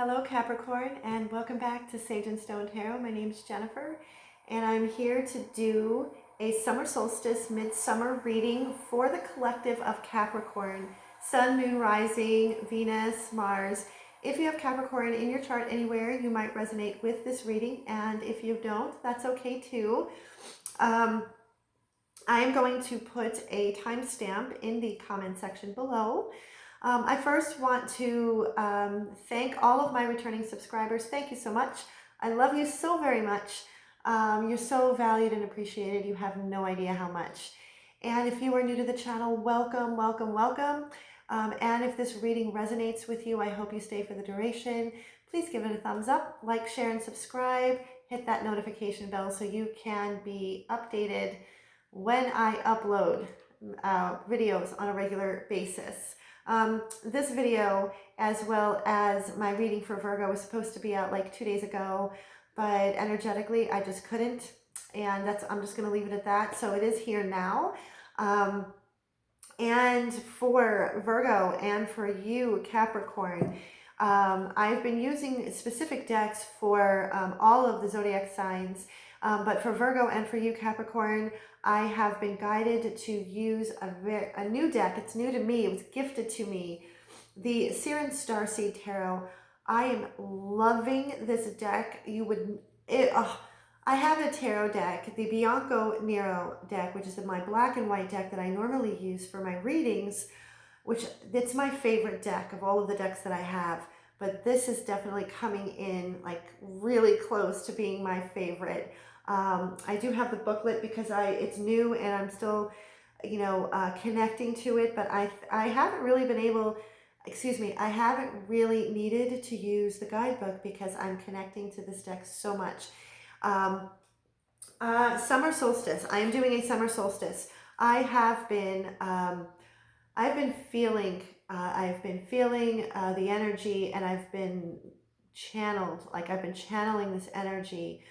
Hello Capricorn, and welcome back to Sage and Stone Tarot. My name is Jennifer, and I'm here to do a summer solstice midsummer reading for the collective of Capricorn, Sun, Moon, Rising, Venus, Mars. If you have Capricorn in your chart anywhere, you might resonate with this reading, and if you don't, that's okay too. I am going to put a timestamp in the comment section below. I first want to thank all of my returning subscribers. Thank you so much. I love you so very much. You're so valued and appreciated. You have no idea how much. And if you are new to the channel, welcome, welcome, welcome. And if this reading resonates with you, I hope you stay for the duration. Please give it a thumbs up, like, share, and subscribe. Hit that notification bell so you can be updated when I upload videos on a regular basis. This video, as well as my reading for Virgo, was supposed to be out like 2 days ago, but energetically I just couldn't, and I'm just going to leave it at that. So it is here now. And for Virgo and for you Capricorn, I've been using specific decks for all of the zodiac signs, but for Virgo and for you Capricorn, I have been guided to use a new deck. It's new to me. It was gifted to me. The Siren Starseed Tarot. I am loving this deck. I have a tarot deck, the Bianco Nero deck, which is my black and white deck that I normally use for my readings, which it's my favorite deck of all of the decks that I have. But this is definitely coming in like really close to being my favorite. I do have the booklet because it's new and I'm still, connecting to it, but I haven't really been able, I haven't really needed to use the guidebook because I'm connecting to this deck so much. Summer solstice. I am doing a summer solstice. I've been feeling the energy, and I've been channeling this energy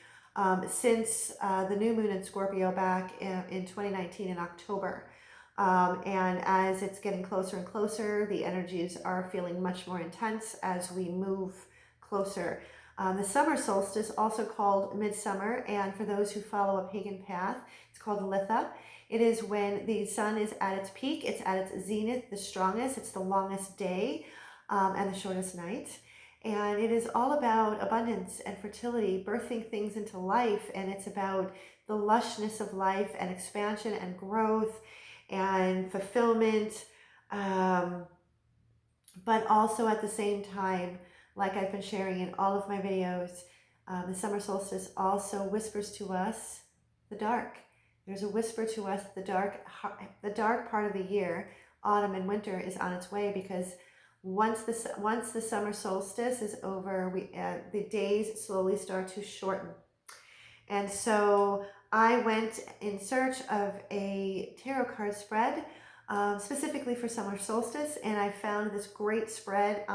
since the new moon in Scorpio back in 2019 in October. And as it's getting closer and closer, the energies are feeling much more intense as we move closer. The summer solstice, also called Midsummer, and for those who follow a pagan path, it's called Litha. It is when the sun is at its peak, it's at its zenith, the strongest, it's the longest day and the shortest night. And it is all about abundance and fertility, birthing things into life, and it's about the lushness of life and expansion and growth and fulfillment, but also at the same time, like I've been sharing in all of my videos, the summer solstice also whispers to us the dark. There's a whisper to us, the dark part of the year, autumn and winter, is on its way, because once the summer solstice is over, the days slowly start to shorten. And so I went in search of a tarot card spread specifically for summer solstice, and I found this great spread,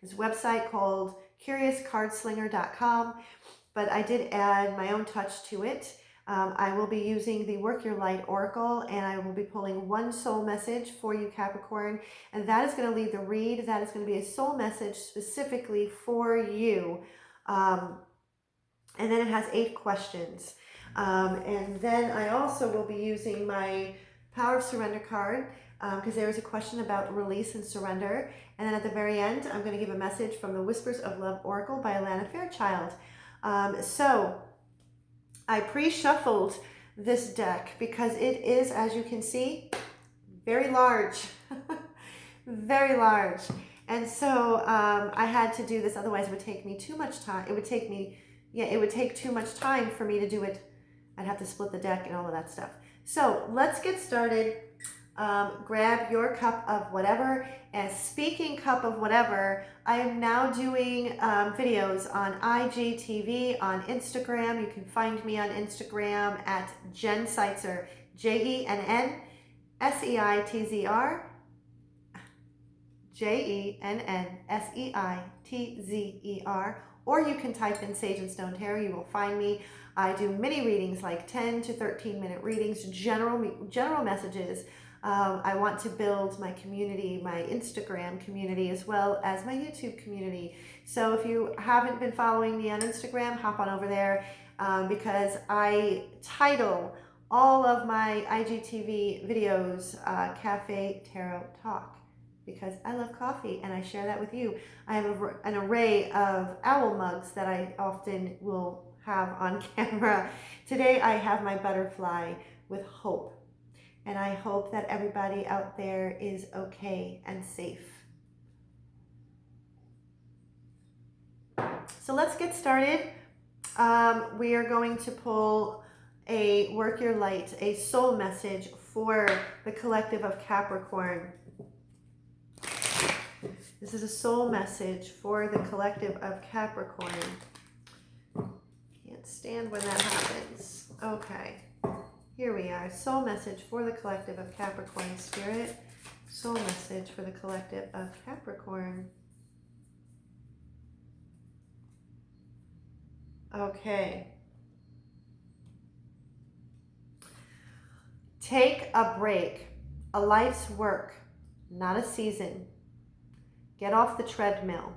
this website called CuriousCardSlinger.com, but I did add my own touch to it. I will be using the Work Your Light Oracle, and I will be pulling one soul message for you Capricorn, and that is going to lead the read. That is going to be a soul message specifically for you. And then it has 8 questions. And then I also will be using my Power of Surrender card, because there is a question about release and surrender. And then at the very end, I'm going to give a message from the Whispers of Love Oracle by Alana Fairchild. So I pre-shuffled this deck because it is, as you can see, very large, very large. And so I had to do this, otherwise it would take me too much time. It would take too much time for me to do it. I'd have to split the deck and all of that stuff. So let's get started. Grab your cup of whatever. And speaking cup of whatever, I am now doing videos on IGTV, on Instagram. You can find me on Instagram at Jen Seitzer, JENNSEITZR, JENNSEITZER, or you can type in Sage and Stone Tarot. You will find me. I do mini readings, like 10 to 13 minute readings, general messages. I want to build my community, my Instagram community, as well as my YouTube community. So if you haven't been following me on Instagram, hop on over there, because I title all of my IGTV videos Cafe Tarot Talk, because I love coffee and I share that with you. I have an array of owl mugs that I often will have on camera. Today I have my butterfly with hope. And I hope that everybody out there is okay and safe. So let's get started. We are going to pull a Work Your Light, a soul message for the collective of Capricorn. This is a soul message for the collective of Capricorn. Can't stand when that happens. Okay. Here we are. Soul message for the collective of Capricorn. Spirit, soul message for the collective of Capricorn. Okay. Take a break. A life's work, not a season. Get off the treadmill.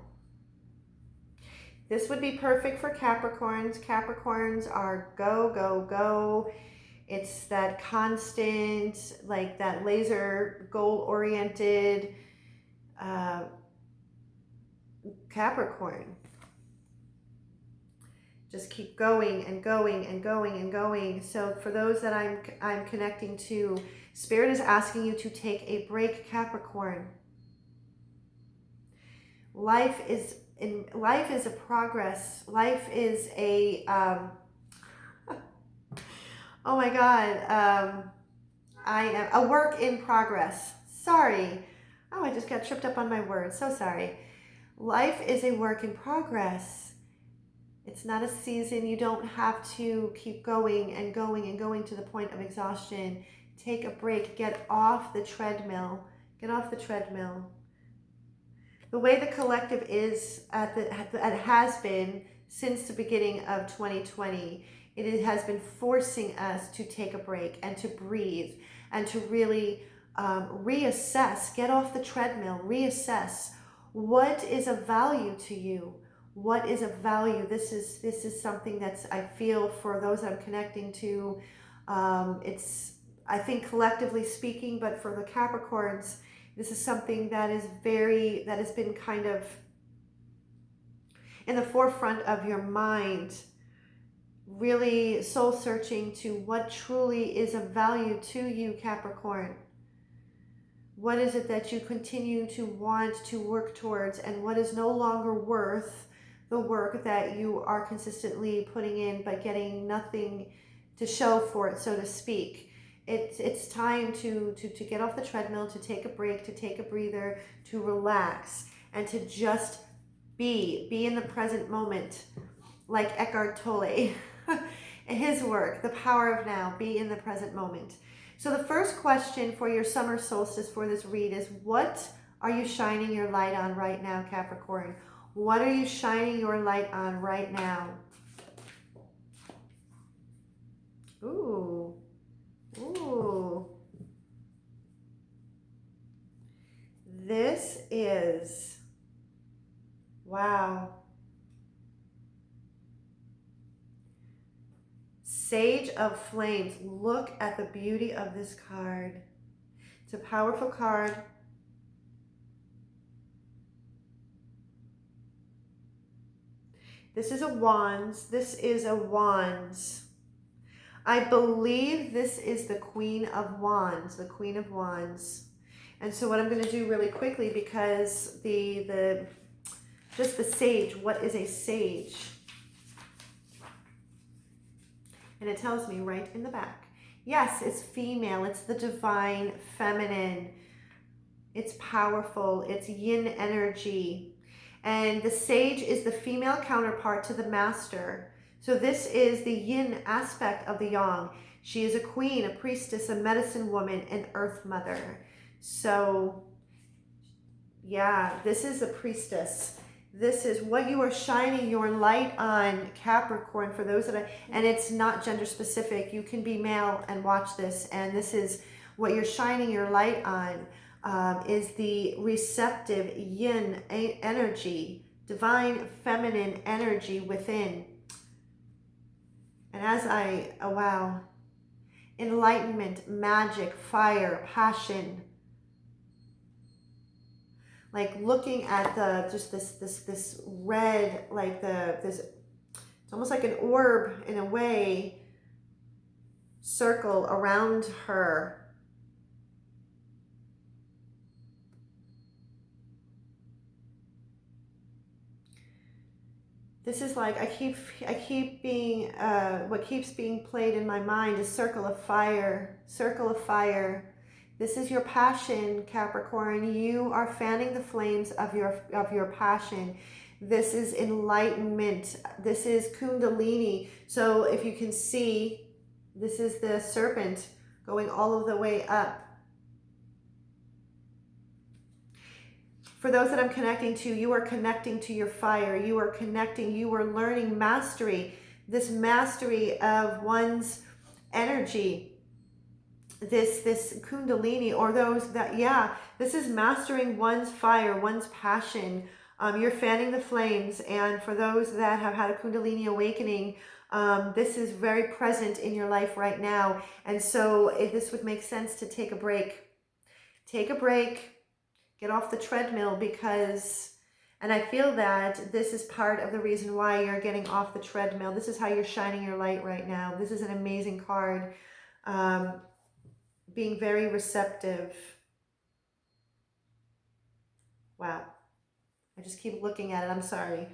This would be perfect for Capricorns. Capricorns are go, go, go. It's that constant, like that laser goal-oriented Capricorn. Just keep going and going and going and going. So for those that I'm connecting to, Spirit is asking you to take a break, Capricorn. Life is a progress. Life is a oh my God, I am a work in progress. Sorry. Oh, I just got tripped up on my words. So sorry. Life is a work in progress. It's not a season. You don't have to keep going and going and going to the point of exhaustion. Take a break. Get off the treadmill. Get off the treadmill. The way the collective is it has been since the beginning of 2020, it has been forcing us to take a break and to breathe and to really reassess, get off the treadmill, reassess what is of value to you. What is of value? This is something that's, I feel, for those I'm connecting to, it's, I think, collectively speaking, but for the Capricorns, this is something that has been kind of in the forefront of your mind, really soul searching to what truly is of value to you, Capricorn. What is it that you continue to want to work towards, and what is no longer worth the work that you are consistently putting in but getting nothing to show for it, so to speak? It's time to get off the treadmill, to take a break, to take a breather, to relax, and to just be in the present moment, like Eckhart Tolle. His work, The Power of Now, be in the present moment. So the first question for your summer solstice for this read is, what are you shining your light on right now, Capricorn? What are you shining your light on right now? Ooh. Ooh. This is, wow. Sage of Flames. Look at the beauty of this card. It's a powerful card. This is a Wands. This is a Wands. I believe this is the Queen of Wands, the Queen of Wands. And so what I'm going to do really quickly, because just the sage, what is a sage? And it tells me right in the back. Yes, it's female. It's the divine feminine. It's powerful. It's yin energy. And the sage is the female counterpart to the master. So this is the yin aspect of the yang. She is a queen, a priestess, a medicine woman, an earth mother. So yeah, this is a priestess. This is what you are shining your light on, Capricorn, for those that and it's not gender specific. You can be male and watch this. And this is What you're shining your light on is the receptive yin energy, divine feminine energy within. And as wow, enlightenment, magic, fire, passion, like looking at the just this red, like this, it's almost like an orb in a way, circle around her. This is like, I keep being, what keeps being played in my mind is circle of fire, circle of fire. This is your passion, Capricorn. You are fanning the flames of your passion. This is enlightenment. This is Kundalini. So if you can see, this is the serpent going all of the way up. For those that I'm connecting to, you are connecting to your fire. You are connecting, you are learning mastery, this mastery of one's energy, this Kundalini, or those that, yeah, this is mastering one's fire, one's passion. You're fanning the flames. And for those that have had a Kundalini awakening, this is very present in your life right now. And so this would make sense to take a break. Take a break. Get off the treadmill, because, and I feel that this is part of the reason why you're getting off the treadmill. This is how you're shining your light right now. This is an amazing card. Being very receptive. Wow. I just keep looking at it. I'm sorry.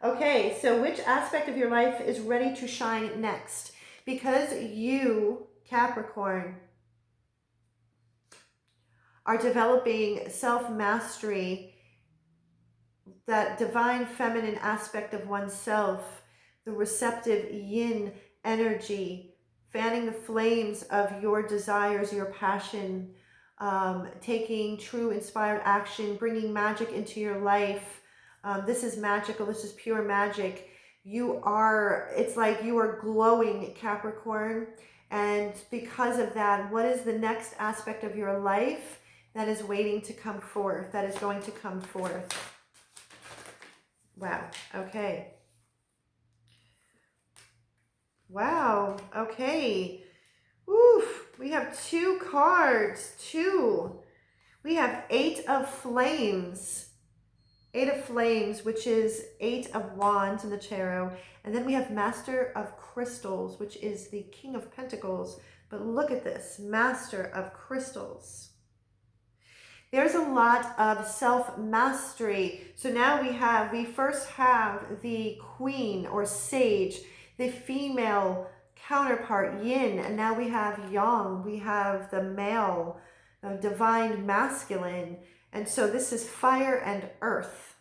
Okay, so which aspect of your life is ready to shine next? Because you, Capricorn, are developing self-mastery, that divine feminine aspect of oneself, the receptive yin energy, fanning the flames of your desires, your passion, taking true inspired action, bringing magic into your life. This is magical. This is pure magic. You are, it's like you are glowing, Capricorn. And because of that, what is the next aspect of your life that is waiting to come forth, that is going to come forth? Wow. Okay. Wow. Okay. Oof. We have two cards. Two. We have Eight of Flames. Eight of Flames, which is Eight of Wands in the tarot. And then we have Master of Crystals, which is the King of Pentacles. But look at this. Master of Crystals. There's a lot of self-mastery. So now we first have the Queen or Sage, the female counterpart, Yin, and now we have Yang. We have the male, the divine masculine. And so this is fire and earth.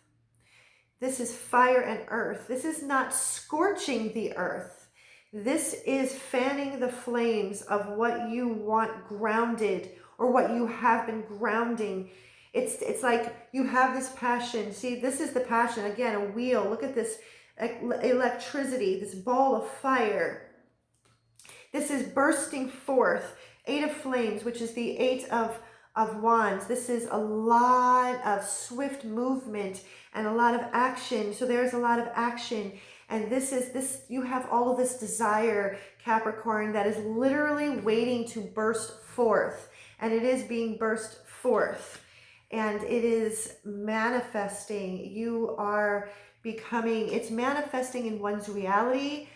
This is fire and earth. This is not scorching the earth. This is fanning the flames of what you want grounded, or what you have been grounding. It's like you have this passion. See, this is the passion. Again, a wheel. Look at this electricity, this ball of fire. This is bursting forth. Eight of Flames, which is the Eight of Wands. This is a lot of swift movement and a lot of action. So there's a lot of action. And you have all of this desire, Capricorn, that is literally waiting to burst forth. And it is being burst forth, and it is manifesting. You are becoming, it's manifesting in one's reality,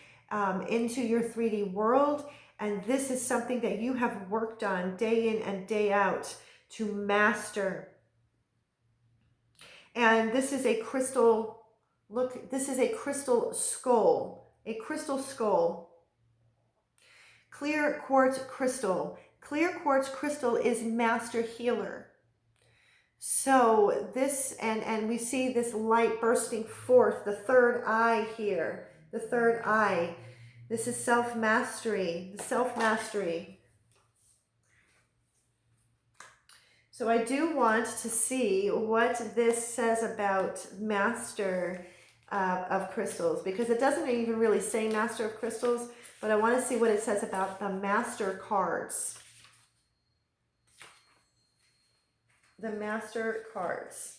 into your 3D world. And this is something that you have worked on day in and day out to master. And this is a crystal, look, this is a crystal skull, clear quartz crystal. Clear quartz crystal is master healer. So this, and we see this light bursting forth, the third eye here, the third eye. This is self-mastery, the self-mastery. So I do want to see what this says about master of crystals, because it doesn't even really say master of crystals, but I want to see what it says about the master cards. the Master cards.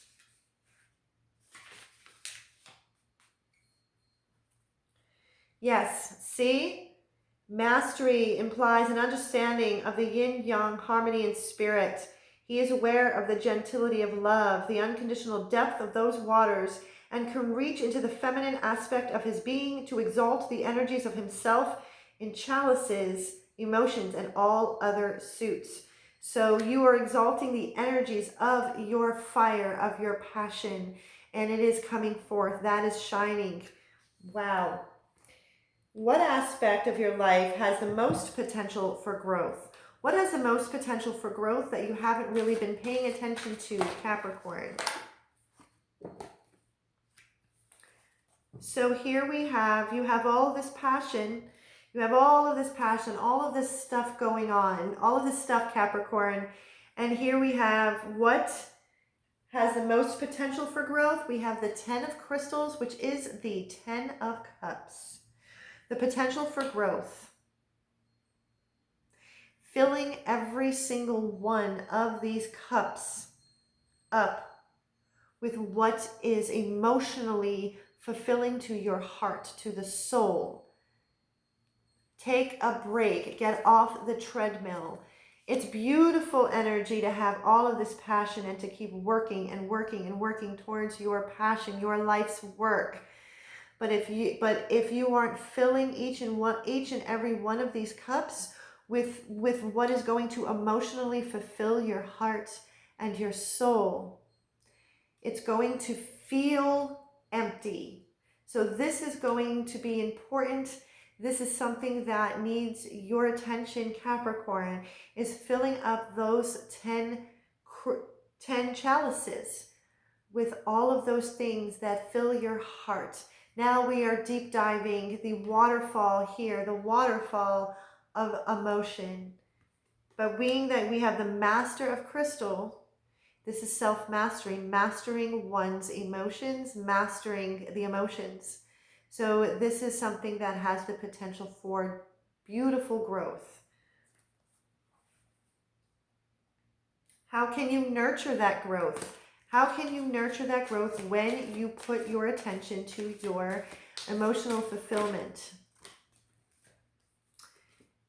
Yes, see? Mastery implies an understanding of the yin-yang harmony in spirit. He is aware of the gentility of love, the unconditional depth of those waters, and can reach into the feminine aspect of his being to exalt the energies of himself in chalices, emotions, and all other suits. So you are exalting the energies of your fire, of your passion, and it is coming forth. That is shining. Wow. What aspect of your life has the most potential for growth? What has the most potential for growth that you haven't really been paying attention to, Capricorn? So here we have, you have all of this passion. You have all of this passion, all of this stuff going on, all of this stuff, Capricorn. And here we have what has the most potential for growth. We have the 10 of Crystals, which is the 10 of Cups. The potential for growth. Filling every single one of these cups up with what is emotionally fulfilling to your heart, to the soul. Take a break, get off the treadmill. It's beautiful energy to have all of this passion and to keep working and working and working towards your passion, your life's work. But if you aren't filling each and every one of these cups with what is going to emotionally fulfill your heart and your soul, it's going to feel empty. So this is going to be important. This is something that needs your attention, Capricorn, is filling up those 10 chalices with all of those things that fill your heart. Now we are deep diving the waterfall here, the waterfall of emotion. But being that we have the Master of Crystal, this is self-mastery, mastering one's emotions, mastering the emotions. So this is something that has the potential for beautiful growth. How can you nurture that growth? How can you nurture that growth when you put your attention to your emotional fulfillment?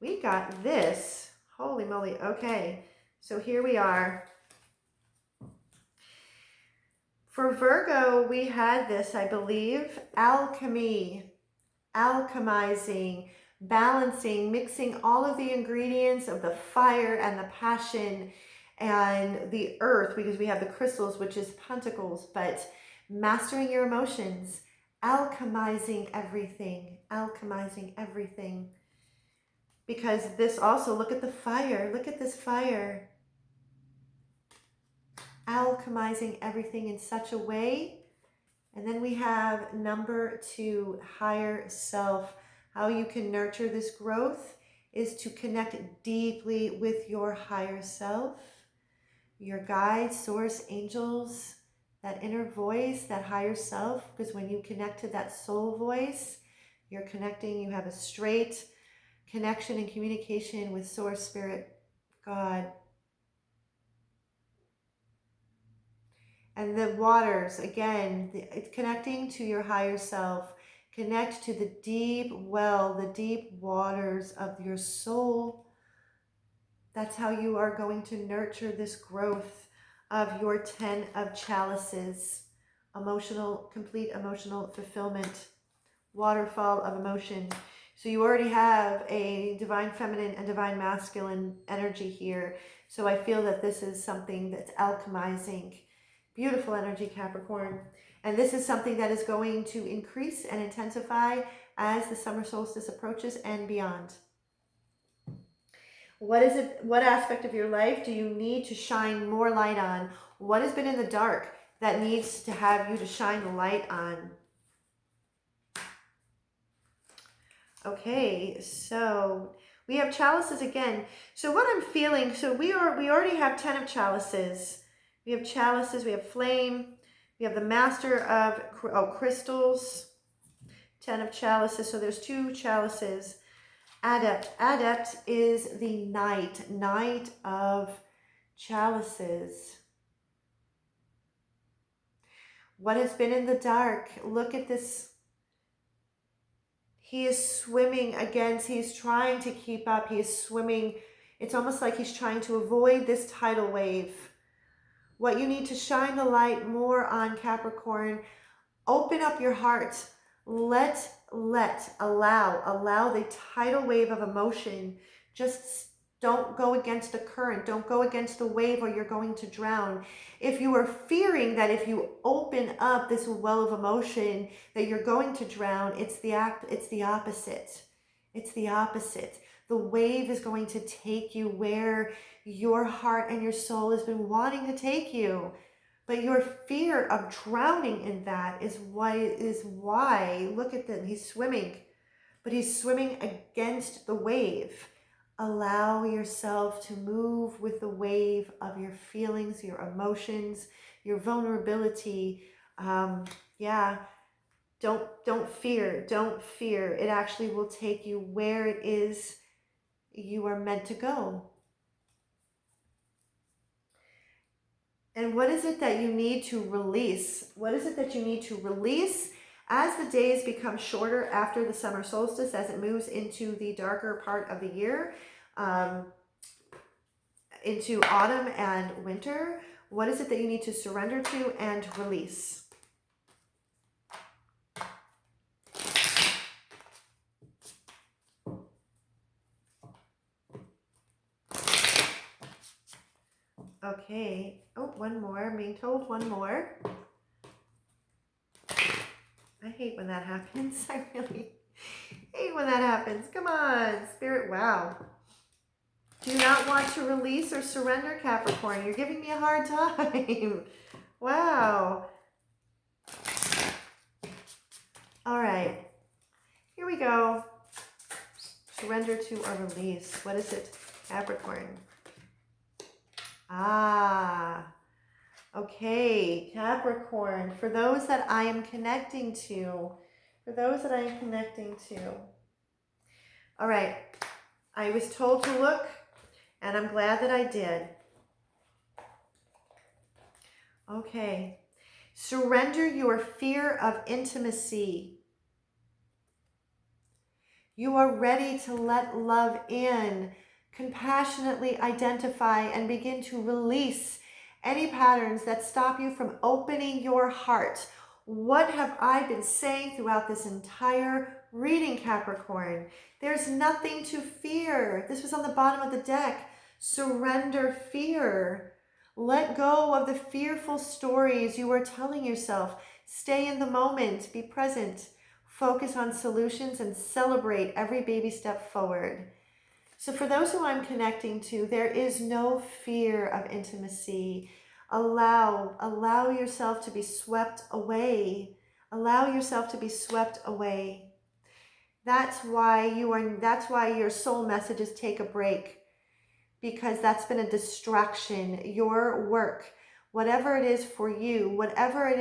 We got this. Holy moly. Okay. So here we are. For Virgo, we had this, I believe, alchemy, alchemizing, balancing, mixing all of the ingredients of the fire and the passion and the earth, because we have the crystals, which is pentacles, but mastering your emotions, alchemizing everything, alchemizing everything. Because this also, look at the fire, look at this fire. Alchemizing everything in such a way. And then we have number 2, higher self. How you can nurture this growth is to connect deeply with your higher self, your guides, source, angels, that inner voice, that higher self. Because when you connect to that soul voice, you're connecting, you have a straight connection and communication with source, spirit, God. And the waters, again, it's connecting to your higher self. Connect to the deep well, the deep waters of your soul. That's how you are going to nurture this growth of your 10 of chalices. Emotional, complete emotional fulfillment. Waterfall of emotion. So you already have a divine feminine and divine masculine energy here. So I feel that this is something that's alchemizing. Beautiful energy, Capricorn. And this is something that is going to increase and intensify as the summer solstice approaches and beyond. What is it? What aspect of your life do you need to shine more light on? What has been in the dark that needs to have you to shine the light on? Okay, so we have chalices again. So what I'm feeling, so we already have 10 of chalices. We have chalices, we have flame, we have the Master of Crystals, 10 of chalices. So there's 2 chalices. Adept. Adept is the knight of chalices. What has been in the dark? Look at this. He is swimming against, he's trying to keep up. He is swimming. It's almost like he's trying to avoid this tidal wave. What you need to shine the light more on, Capricorn, open up your heart. Allow the tidal wave of emotion. Just don't go against the current. Don't go against the wave or you're going to drown. If you are fearing that if you open up this well of emotion that you're going to drown, it's the opposite. It's the opposite. The wave is going to take you where your heart and your soul has been wanting to take you. But your fear of drowning in that is why, look at them, he's swimming, but he's swimming against the wave. Allow yourself to move with the wave of your feelings, your emotions, your vulnerability. Yeah, don't fear. It actually will take you where it is you are meant to go. And what is it that you need to release? What is it that you need to release as the days become shorter after the summer solstice, as it moves into the darker part of the year, into autumn and winter? What is it that you need to surrender to and release? Okay. Oh, one more. I'm being told one more. I hate when that happens. I really hate when that happens. Come on, Spirit. Wow. Do you not want to release or surrender, Capricorn? You're giving me a hard time. Wow. All right. Here we go. Surrender to or release. What is it, Capricorn? Okay, Capricorn. For those that I am connecting to, all right, I was told to look, and I'm glad that I did. Okay, surrender your fear of intimacy. You are ready to let love in, compassionately identify and begin to release any patterns that stop you from opening your heart. What have I been saying throughout this entire reading, Capricorn? There's nothing to fear. This was on the bottom of the deck. Surrender fear. Let go of the fearful stories you are telling yourself. Stay in the moment. Be present. Focus on solutions and celebrate every baby step forward. So for those who I'm connecting to, there is no fear of intimacy. Allow yourself to be swept away. Allow yourself to be swept away. That's why your soul message is take a break, because that's been a distraction. Your work, whatever it is for you, whatever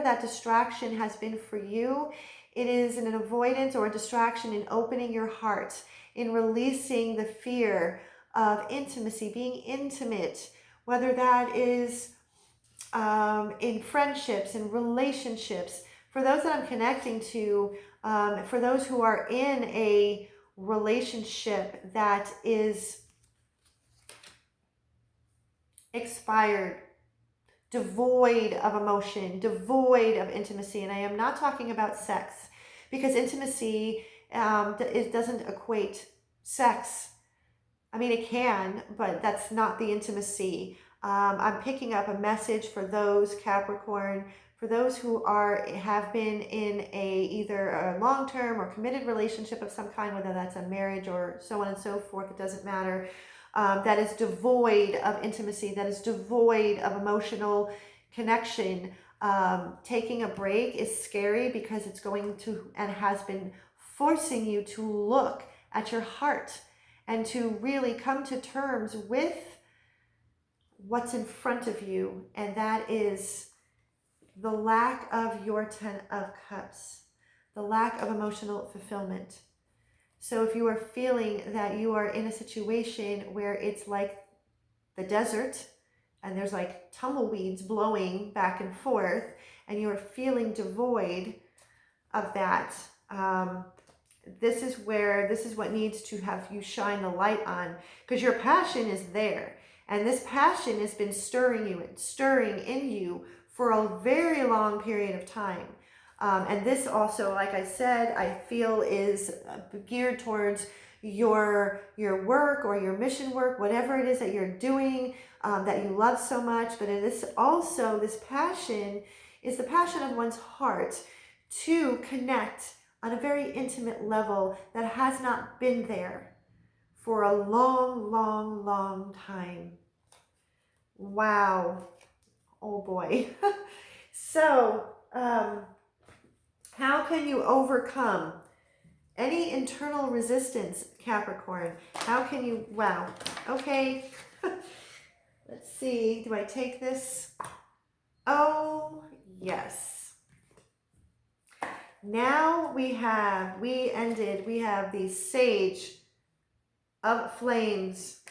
that distraction has been for you, it is an avoidance or a distraction in opening your heart, in releasing the fear of intimacy, being intimate, whether that is in friendships and relationships. For those that I'm connecting to, for those who are in a relationship that is expired, devoid of emotion, devoid of intimacy. And I am not talking about sex, because intimacy, it doesn't equate sex. I mean, it can, but that's not the intimacy. I'm picking up a message for those, Capricorn, for those who have been in either a long-term or committed relationship of some kind, whether that's a marriage or so on and so forth, it doesn't matter. That is devoid of intimacy, that is devoid of emotional connection. Taking a break is scary, because it's going to and has been forcing you to look at your heart and to really come to terms with what's in front of you, and that is the lack of your 10 of Cups, the lack of emotional fulfillment. So if you are feeling that you are in a situation where it's like the desert and there's like tumbleweeds blowing back and forth, and you are feeling devoid of that, this is what needs to have you shine the light on, because your passion is there. And this passion has been stirring you and stirring in you for a very long period of time. And this also, like I said, I feel is geared towards your work or your mission work, whatever it is that you're doing, that you love so much. But it is also, this passion is the passion of one's heart to connect on a very intimate level that has not been there for a long, long, long time. Wow. Oh boy. So, how can you overcome any internal resistance, Capricorn? How can you, wow. Okay. Let's see. Do I take this? Oh, yes. Now we have the Sage of Flames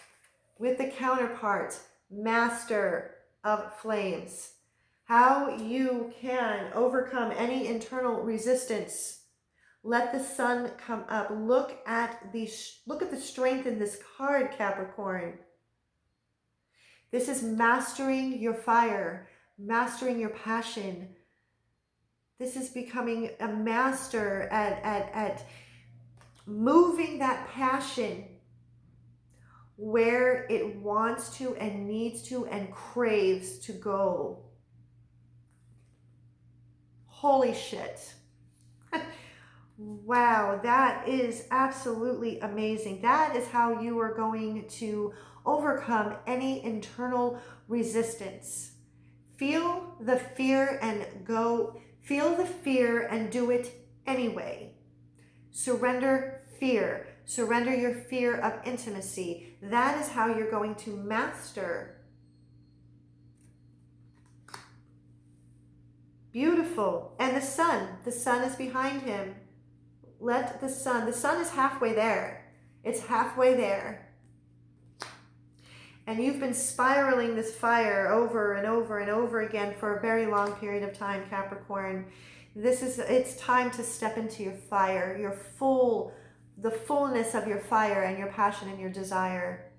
with the counterpart, Master of Flames. How you can overcome any internal resistance. Let the sun come up. Look at the strength in this card, Capricorn. This is mastering your fire, mastering your passion. This is becoming a master at moving that passion where it wants to and needs to and craves to go. Holy shit. Wow, that is absolutely amazing. That is how you are going to overcome any internal resistance. Feel the fear and go. Feel the fear and do it anyway. Surrender fear. Surrender your fear of intimacy. That is how you're going to master. Beautiful. And the sun is behind him. Let the sun is halfway there. It's halfway there. And you've been spiraling this fire over and over and over again for a very long period of time, Capricorn. It's time to step into your fire, the fullness of your fire and your passion and your desire.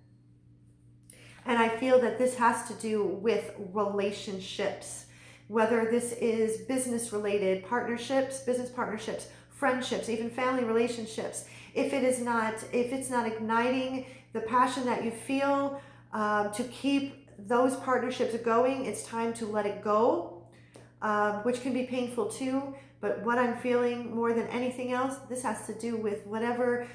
And I feel that this has to do with relationships, whether this is business related partnerships, business partnerships, friendships, even family relationships. If it's not igniting the passion that you feel, to keep those partnerships going, it's time to let it go, which can be painful too. But what I'm feeling more than anything else, this has to do with whether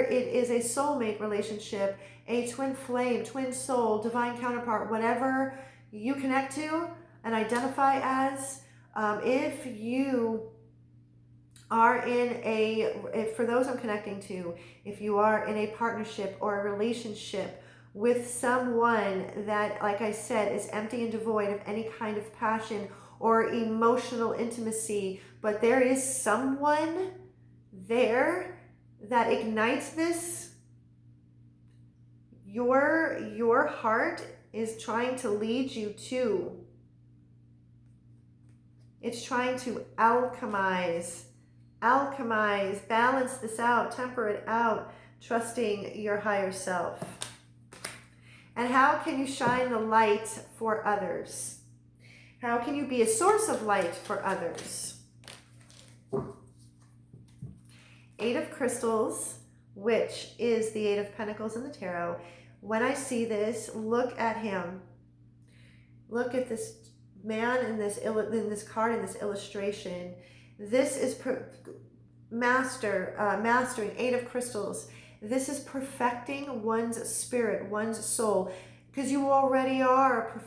it is a soulmate relationship, a twin flame, twin soul, divine counterpart, whatever you connect to and identify as. If you are for those I'm connecting to, if you are in a partnership or a relationship with someone that, like I said, is empty and devoid of any kind of passion or emotional intimacy, but there is someone there that ignites this, your heart is trying to lead you to. It's trying to alchemize, balance this out, temper it out, trusting your higher self. And how can you shine the light for others? How can you be a source of light for others? Eight of Crystals, which is the Eight of Pentacles in the Tarot. When I see this, look at him. Look at this man in this card, in this illustration. This is mastering, Eight of Crystals. This is perfecting one's spirit, one's soul, because you already are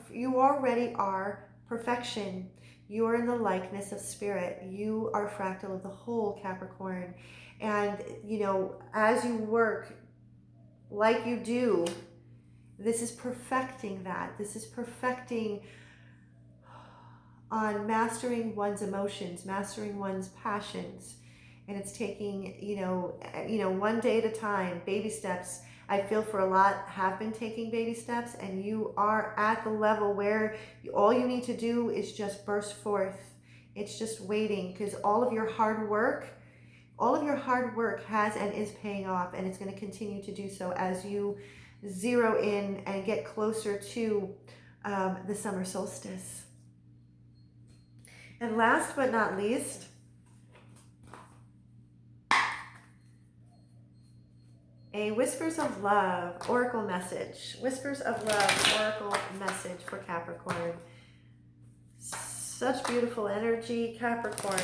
perfection. You are in the likeness of spirit. You are fractal of the whole, Capricorn. And, as you work like you do, this is perfecting that. This is perfecting on mastering one's emotions, mastering one's passions. And it's taking, one day at a time, baby steps. I feel for a lot have been taking baby steps, and you are at the level where all you need to do is just burst forth. It's just waiting, because all of your hard work has and is paying off, and it's going to continue to do so as you zero in and get closer to the summer solstice. And last but not least, a Whispers of Love Oracle message. Whispers of Love Oracle message for Capricorn. Such beautiful energy, Capricorn.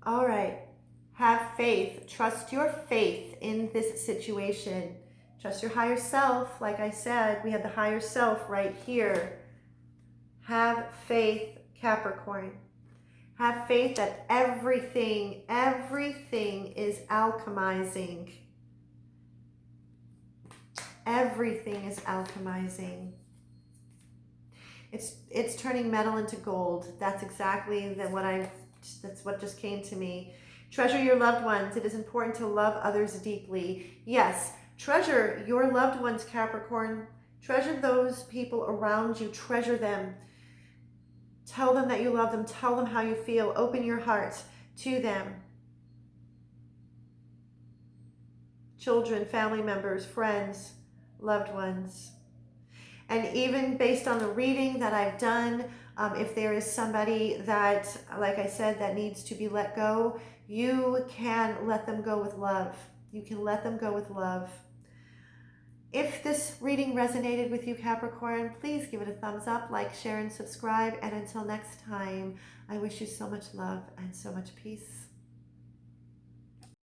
All right. Have faith. Trust your faith in this situation. Trust your higher self. Like I said, we have the higher self right here. Have faith, Capricorn. Have faith that everything is alchemizing. Everything is alchemizing. It's turning metal into gold. That's exactly that's what just came to me. Treasure your loved ones. It is important to love others deeply. Yes, treasure your loved ones, Capricorn. Treasure those people around you. Treasure them. Tell them that you love them. Tell them how you feel. Open your heart to them. Children, family members, friends, loved ones. And even based on the reading that I've done, if there is somebody that, like I said, that needs to be let go, you can let them go with love. You can let them go with love. If this reading resonated with you, Capricorn, please give it a thumbs up, like, share, and subscribe. And until next time, I wish you so much love and so much peace.